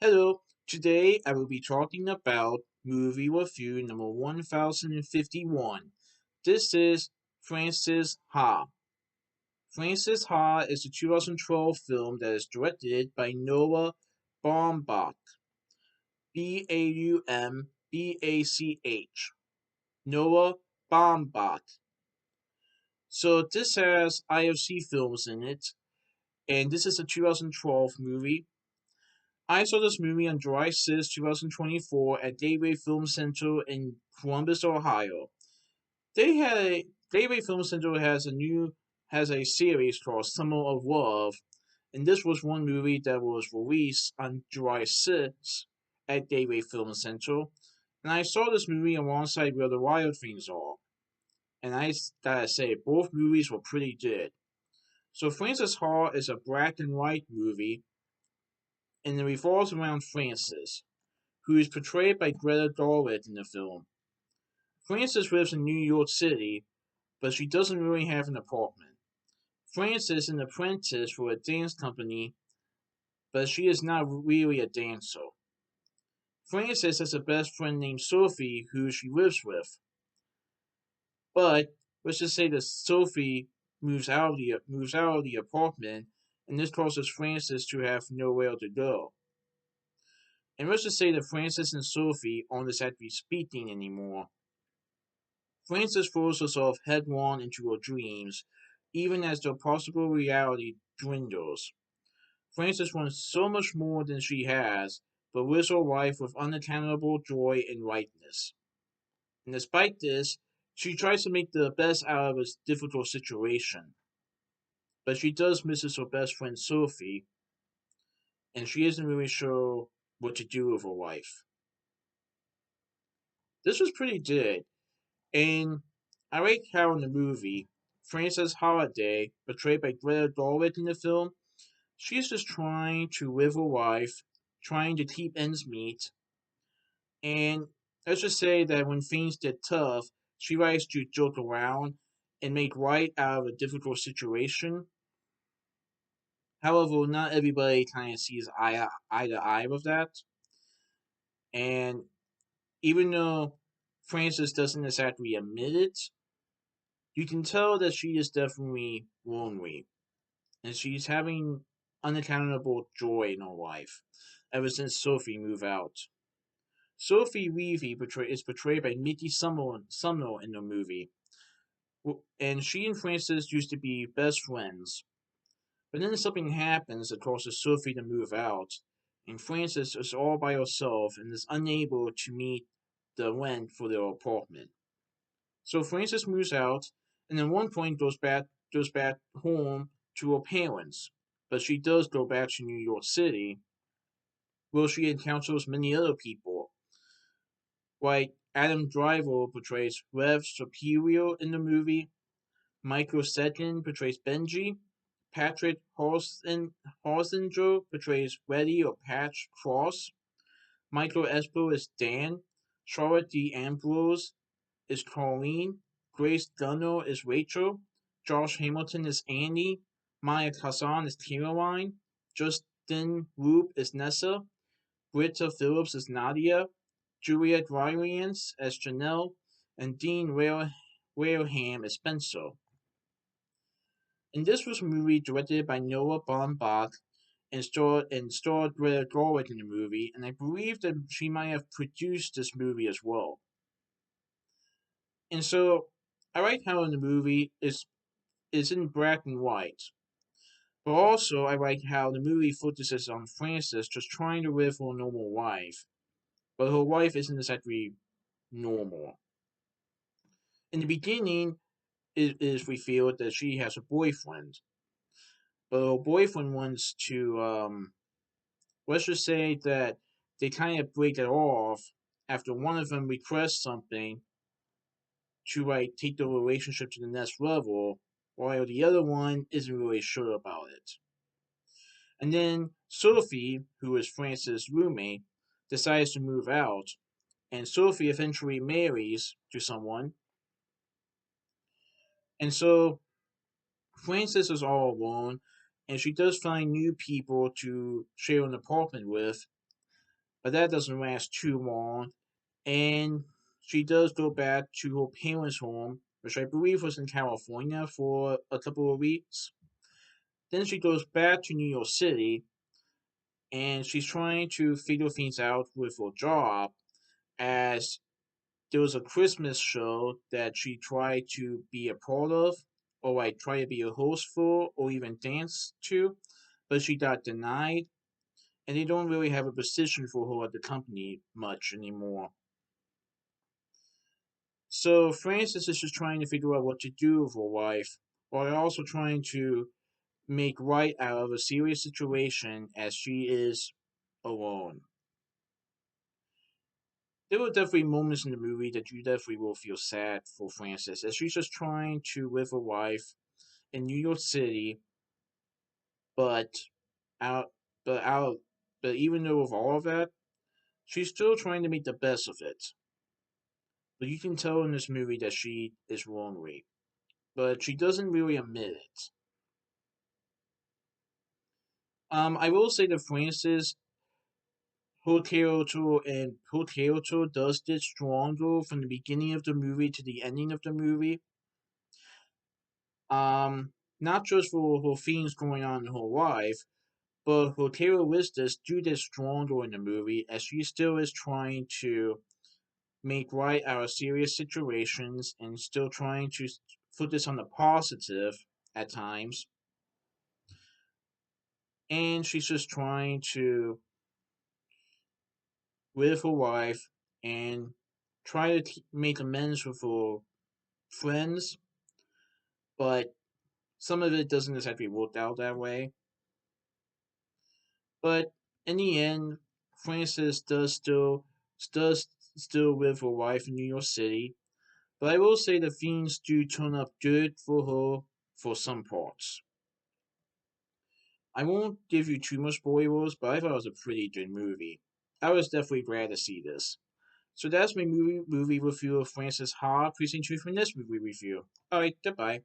Hello, today I will be talking about movie review number 1051. This is Francis Ha. Francis Ha is a 2012 film that is directed by Noah Baumbach. Baumbach. Noah Baumbach. So this has IFC Films in it, and this is a 2012 movie. I saw this movie on July 6, 2024 at Gateway Film Center in Columbus, Ohio. Gateway Film Center has a series called Summer of Love, and this was one movie that was released on July 6th at Gateway Film Center. And I saw this movie alongside Where the Wild Things Are. And I gotta say, both movies were pretty good. So Francis Ha is a black and white movie, and it revolves around Francis, who is portrayed by Greta Garland in the film. Frances lives in New York City, but she doesn't really have an apartment. Frances is an apprentice for a dance company, but she is not really a dancer. Frances has a best friend named Sophie who she lives with, but let's just say that Sophie moves out of the apartment, and this causes Frances to have nowhere to go. And let's just say that Frances and Sophie aren't exactly speaking anymore. Frances throws herself headlong into her dreams, even as their possible reality dwindles. Frances wants so much more than she has, but lives her life with unattainable joy and rightness. And despite this, she tries to make the best out of a difficult situation. But she does misses her best friend Sophie, and she isn't really sure what to do with her life. This was pretty good, and I like how in the movie, Frances Holliday, portrayed by Greta Garland in the film, she's just trying to live her life, trying to keep ends meet, and let's just say that when things get tough, she likes to joke around and make light out of a difficult situation. However, not everybody kind of sees eye to eye with that, and even though Frances doesn't exactly admit it, you can tell that she is definitely lonely, and she's having unaccountable joy in her life ever since Sophie moved out. Sophie Levy is portrayed by Sumner in the movie, and she and Frances used to be best friends. But then something happens that causes Sophie to move out, and Frances is all by herself and is unable to meet the rent for their apartment. So Frances moves out, and at one point goes back home to her parents. But she does go back to New York City, where she encounters many other people. Like Adam Driver portrays Rev Superior in the movie, Michael Sedkin portrays Benji, Patrick Horsinger portrays Reddy or Patch Cross, Michael Espo is Dan, Charlotte D. Ambrose is Colleen, Grace Dunno is Rachel, Josh Hamilton is Andy, Maya Kazan is Caroline, Justin Roop is Nessa, Britta Phillips is Nadia, Juliet Ryans as Janelle, and Dean Wareham as Spencer. And this was a movie directed by Noah Baumbach and starred Greta Gerwig in the movie, and I believe that she might have produced this movie as well. And so I like how in the movie is in black and white. But also I like how the movie focuses on Frances just trying to live her normal life. But her life isn't exactly normal. In the beginning it is revealed that she has a boyfriend. But her boyfriend wants to let's just say that they kind of break it off after one of them requests something to like take the relationship to the next level, while the other one isn't really sure about it. And then Sophie, who is Frances' roommate, decides to move out, and Sophie eventually marries to someone. And so Frances is all alone, and she does find new people to share an apartment with. but that doesn't last too long, and she does go back to her parents' home, which I believe was in California, for a couple of weeks. Then she goes back to New York City, and she's trying to figure things out with her job, as there was a Christmas show that she tried to be a part of, or like try to be a host for, or even dance to, but she got denied, and they don't really have a position for her at the company much anymore. So Frances is just trying to figure out what to do with her life, while also trying to make right out of a serious situation as she is alone. There were definitely moments in the movie that you definitely will feel sad for Frances as she's just trying to live a life in New York City, but out, but out, but even though with all of that, she's still trying to make the best of it. But you can tell in this movie that she is lonely, but she doesn't really admit it. I will say that Frances, her character and her character does get stronger from the beginning of the movie to the ending of the movie. Not just for her things going on in her life, but her characteristics do get stronger in the movie as she still is trying to make right out of serious situations and still trying to focus on the positive at times. And she's just trying to live her life and try to make amends with her friends, but some of it doesn't exactly work out that way. But in the end, Frances does still live her life in New York City. But I will say the things do turn up good for her for some parts. I won't give you too much spoilers, but I thought it was a pretty good movie. I was definitely glad to see this. So that's my movie review of Frances Ha Precinct 2 from this movie review. Alright, goodbye.